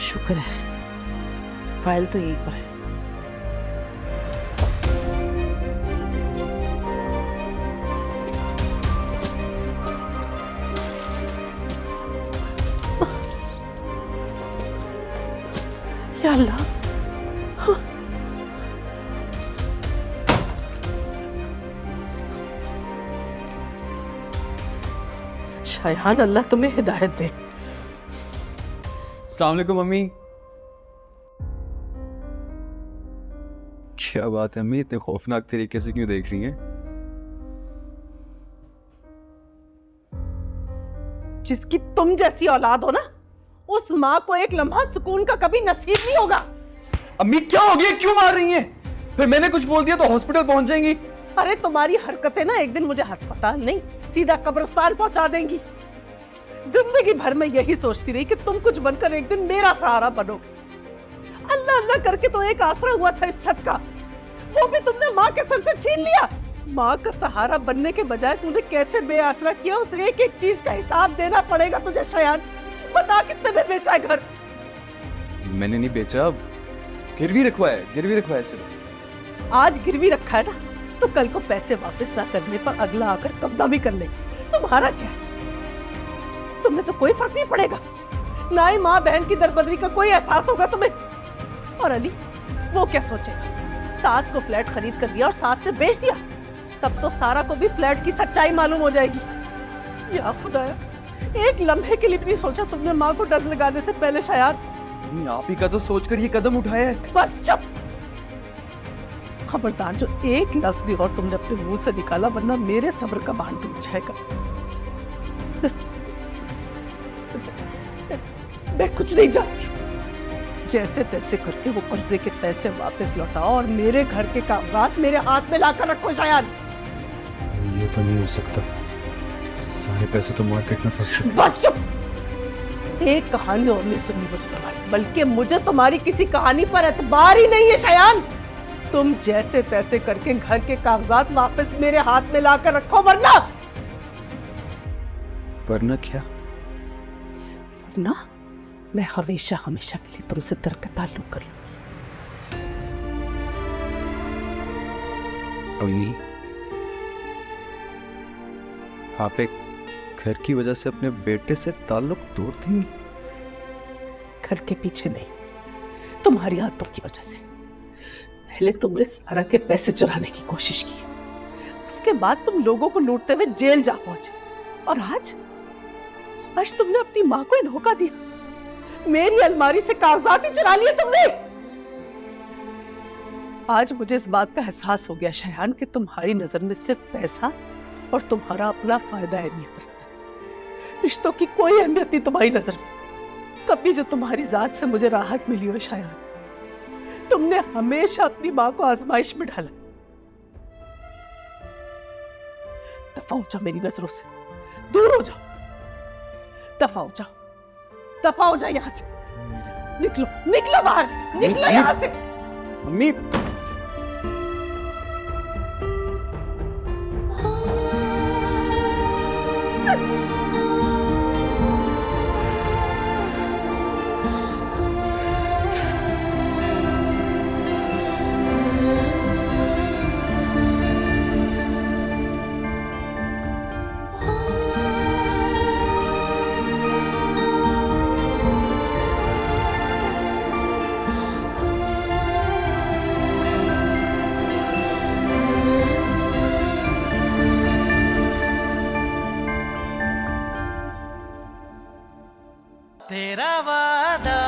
शुक्र है फाइल तो यहीं पर है। या अल्लाह, शायहान अल्लाह तुम्हें हिदायत दे। अस्सलाम वालेकुम मम्मी। क्या बात है अम्मी, इतने खौफनाक तरीके से क्यों देख रही हैं? जिसकी तुम जैसी औलाद हो ना, उस माँ को एक लम्हा सुकून का कभी नसीब नहीं होगा। अम्मी क्या हो गया, क्यों मार रही हैं? फिर मैंने कुछ बोल दिया तो हॉस्पिटल पहुंच जाएंगी। अरे तुम्हारी हरकतें ना एक दिन मुझे अस्पताल नहीं सीधा कब्रिस्तान पहुंचा देंगी। जिंदगी भर में यही सोचती रही कि तुम कुछ बनकर एक दिन मेरा सहारा बनोगे। अल्लाह अल्लाह करके तो एक आसरा हुआ था इस छत का, वो भी तुमने माँ के सर से छीन लिया। माँ का सहारा बनने के बजाय तूने कैसे बेआसरा किया, उस एक एक चीज का हिसाब देना पड़ेगा तुझे शयान। बता कितने में बेचा है घर? मैंने नहीं बेचा, गिरवी रखवाया सिर्फ। आज गिरवी रखा है ना, तो कल को पैसे वापस ना करने पर अगला आकर कब्जा भी कर लेगा। तुम्हारा क्या है? तुम्हें तो कोई फर्क नहीं पड़ेगा, ना ही माँ बहन की दरबदरी का कोई एहसास होगा तुम्हें। और अली वो क्या सोचेगा? सास को फ्लैट खरीद कर दिया और सास ने बेच दिया, तब तो सारा को भी फ्लैट की सच्चाई मालूम हो जाएगी। या खुदाया, एक लम्हे के लिए भी नहीं सोचा तुमने माँ को डर लगाने से पहले शायद। आप ही का तो सोचकर ये कदम उठाया है। बस चुप, खबरदार जो एक लफ्ज भी और तुमने अपने मुंह से निकाला, वरना मेरे सब्र का बांध टूट जाएगा। मैं कुछ नहीं जानती, जैसे तैसे करके वो कर्जे के पैसे वापस लौटाओ और मेरे घर के कागजात मेरे हाथ में लाकर रखो शायद। ये तो नहीं हो सकता, सारे पैसे तो मार्केट में फंस चुके। बस चुप, एक कहानी और नहीं सुननी मुझे तुम्हारी, बल्कि मुझे तुम्हारी किसी कहानी पर एतबार ही नहीं है शयान। तुम जैसे तैसे करके घर के कागजात वापस मेरे हाथ में लाकर रखो, वरना क्या? वरना मैं हमेशा हमेशा के लिए तुमसे ताल्लुक कर लूंगी। अम्मी, आप एक घर की वजह से अपने बेटे से ताल्लुक तोड़ देंगी? घर के पीछे नहीं, तुम्हारी आदतों की वजह से। पहले तुमने सारा के पैसे चुराने की कोशिश की, उसके बाद तुम लोगों को लूटते हुए जेल जा पहुंचे, और आज तुमने अपनी माँ को ही धोखा दिया। मेरी अलमारी से कागजात ही चुरा लिए तुमने। आज मुझे इस बात का एहसास हो गया शयान कि तुम्हारी नजर में सिर्फ पैसा और तुम्हारा अपना फायदा अहमियत रखता है। रिश्तों की कोई अहमियत नहीं तुम्हारी नजर में। कभी जो तुम्हारी जात से मुझे राहत मिली हो शयान, तुमने हमेशा अपनी माँ को आजमाइश में डाला। दफा हो जाओ मेरी नजरों से, दूर हो जाओ, दफा हो जाओ, दफा हो जाओ यहाँ से। निकलो निकलो बाहर, निकलो यहाँ से। मम्मी, तेरा वादा